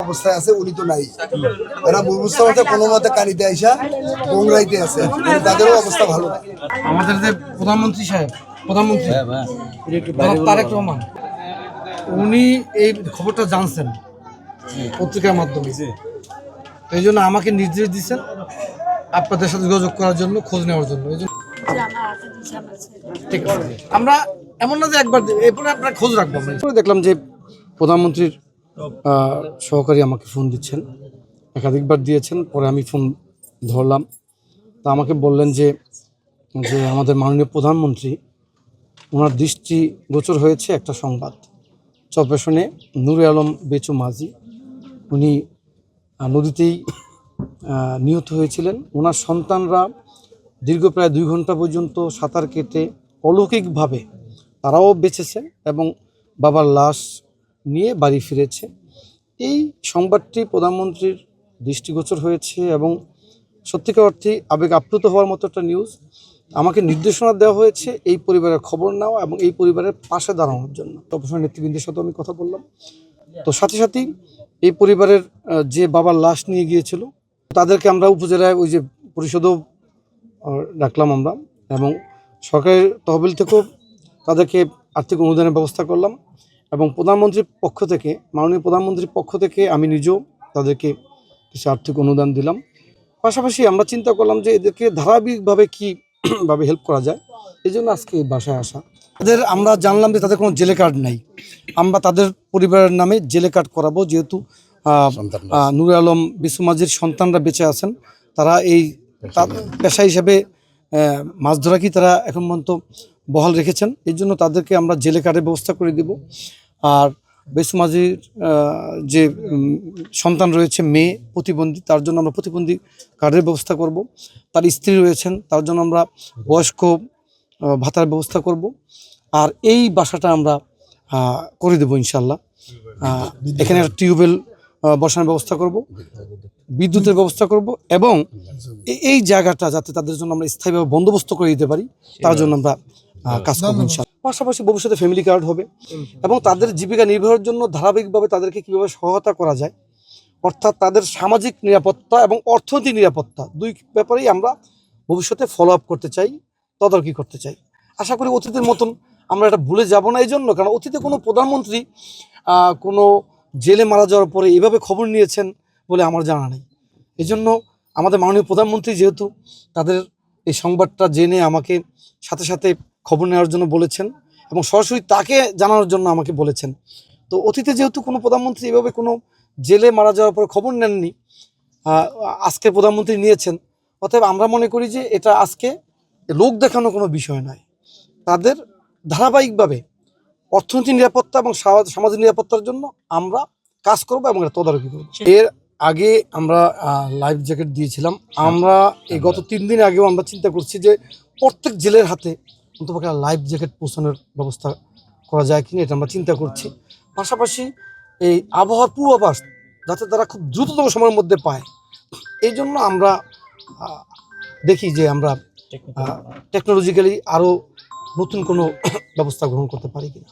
অবস্থায় আছে উনি তো নাই। এরা বুঝতে পারছে কোনো মতে কানিতে আইসা গোংরাইতে আছে, তাদেরও অবস্থা ভালো না। আমাদের যে প্রধানমন্ত্রী তারেক রহমান, উনি এই খবরটা জানছেন পত্রিকার মাধ্যমে, এই জন্য আমাকে নির্দেশ দিচ্ছেন আপনাদের সাথে যোগাযোগ করার জন্য, খোঁজ নেওয়ার জন্য। এই জন্য ঠিক আছে, আমরা এমন না যে একবার এরপরে আপনার খোঁজ রাখবো। দেখলাম যে প্রধানমন্ত্রীর সহকারী আমাকে ফোন দিচ্ছেন, একাধিকবার দিয়েছেন, পরে আমি ফোন ধরলাম। তা আমাকে বললেন যে আমাদের মাননীয় প্রধানমন্ত্রী ওনার দৃষ্টিগোচর হয়েছে একটা সংবাদ। চরপেশনে নূরে আলম বেচু মাঝি, উনি নদীতেই নিহত হয়েছিলেন। ওনার সন্তানরা দীর্ঘ প্রায় 2 ঘন্টা পর্যন্ত সাঁতার কেটে অলৌকিকভাবে তারাও বেঁচেছে এবং বাবার লাশ নিয়ে বাড়ি ফিরেছে। এই সংবাদটি প্রধানমন্ত্রীর দৃষ্টিগোচর হয়েছে এবং সত্যিকার অর্থে আবেগ আপ্লুত হওয়ার মতো একটা নিউজ। আমাকে নির্দেশনা দেওয়া হয়েছে এই পরিবারের খবর নেওয়া এবং এই পরিবারের পাশে দাঁড়ানোর জন্য। তপস্যা নেতৃবৃন্দের সাথে আমি কথা বললাম। তো সাথে সাথেই এই পরিবারের যে বাবার লাশ নিয়ে গিয়েছিল তাদেরকে আমরা উপজেলায় ওই যে পরিষদও রাখলাম আমরা, এবং সরকারের তহবিল থেকেও তাদেরকে আর্থিক অনুদানের ব্যবস্থা করলাম। এবং প্রধানমন্ত্রীর পক্ষ থেকে, মাননীয় প্রধানমন্ত্রীর পক্ষ থেকে আমি নিজেও তাদেরকে কিছু আর্থিক অনুদান দিলাম। পাশাপাশি আমরা চিন্তা করলাম যে এদেরকে ধারাবাহিকভাবে কীভাবে হেল্প করা যায়, এই জন্য আজকে বাসায় আসা। আমরা জানলাম যে তাদের কোনো জেলে কার্ড নাই, আমরা তাদের পরিবারের নামে জেলে কার্ড করাবো। যেহেতু নূরে আলম বেচু মাঝির সন্তানরা বেঁচে আছেন, তারা এই পেশা হিসেবে মাছ ধরাকেই তারা এখন পর্যন্ত বহাল রেখেছেন, এই জন্য তাদেরকে আমরা জেলে কার্ডের ব্যবস্থা করে দিব। আর বেচু মাঝির যে সন্তান রয়েছে মেয়ে প্রতিবন্ধী, তার জন্য আমরা প্রতিবন্ধী কার্ডের ব্যবস্থা করব। তার স্ত্রী রয়েছেন, তার জন্য আমরা বয়স্ক ভাতার ব্যবস্থা করব। আর এই বাসাটা আমরা করে দেবো ইনশাল্লাহ। এখানে একটা টিউবওয়েল বসানোর ব্যবস্থা করব, বিদ্যুতের ব্যবস্থা করব, এবং এই জায়গাটা যাতে তাদের জন্য আমরা স্থায়ীভাবে বন্দোবস্ত করে দিতে পারি তার জন্য আমরা কাজ করবো ইনশাল্লাহ। পাশাপাশি ভবিষ্যতে ফ্যামিলি কার্ড হবে এবং তাদের জীবিকা নির্বাহের জন্য ধারাবাহিকভাবে তাদেরকে কীভাবে সহায়তা করা যায়, অর্থাৎ তাদের সামাজিক নিরাপত্তা এবং অর্থনৈতিক নিরাপত্তা, দুই ব্যাপারেই আমরা ভবিষ্যতে ফলো আপ করতে চাই, তদারকি করতে চাই। আশা করি অতীতের মতন আমরা এটা ভুলে যাব না। এই জন্য কারণ অতীতে কোনো প্রধানমন্ত্রী কোনো জেলে মারা যাওয়ার পরে এভাবে খবর নিয়েছেন বলে আমার জানা নেই। এই জন্য আমাদের মাননীয় প্রধানমন্ত্রী যেহেতু তাদের এই সংবাদটা জেনে আমাকে সাথে সাথে খবর নেওয়ার জন্য বলেছেন এবং সরাসরি তাকে জানানোর জন্য আমাকে বলেছেন। তো অতীতে যেহেতু কোনো প্রধানমন্ত্রী এভাবে কোনো জেলে মারা যাওয়ার পরে খবর নেননি, আজকে প্রধানমন্ত্রী নিয়েছেন, অতএব আমরা মনে করি যে এটা আজকে লোক দেখানো কোনো বিষয় নয়। তাদের ধারাবাহিকভাবে অর্থনৈতিক নিরাপত্তা এবং সামাজিক নিরাপত্তার জন্য আমরা কাজ করবো এবং এটা তদারকি করবো। এর আগে আমরা লাইফ জ্যাকেট দিয়েছিলাম। আমরা এই গত 3 দিন আগেও আমরা চিন্তা করছি যে প্রত্যেক জেলের হাতে অন্তপক্ষে লাইফ জ্যাকেট পৌঁছানোর ব্যবস্থা করা যায় কিনা, এটা আমরা চিন্তা করছি। পাশাপাশি এই আবহাওয়ার পূর্বাভাস যাতে তারা খুব দ্রুততম সময়ের মধ্যে পায়, এই জন্য আমরা দেখি যে আমরা টেকনোলজিক্যালি আরও নতুন কোনো ব্যবস্থা গ্রহণ করতে পারি কিনা।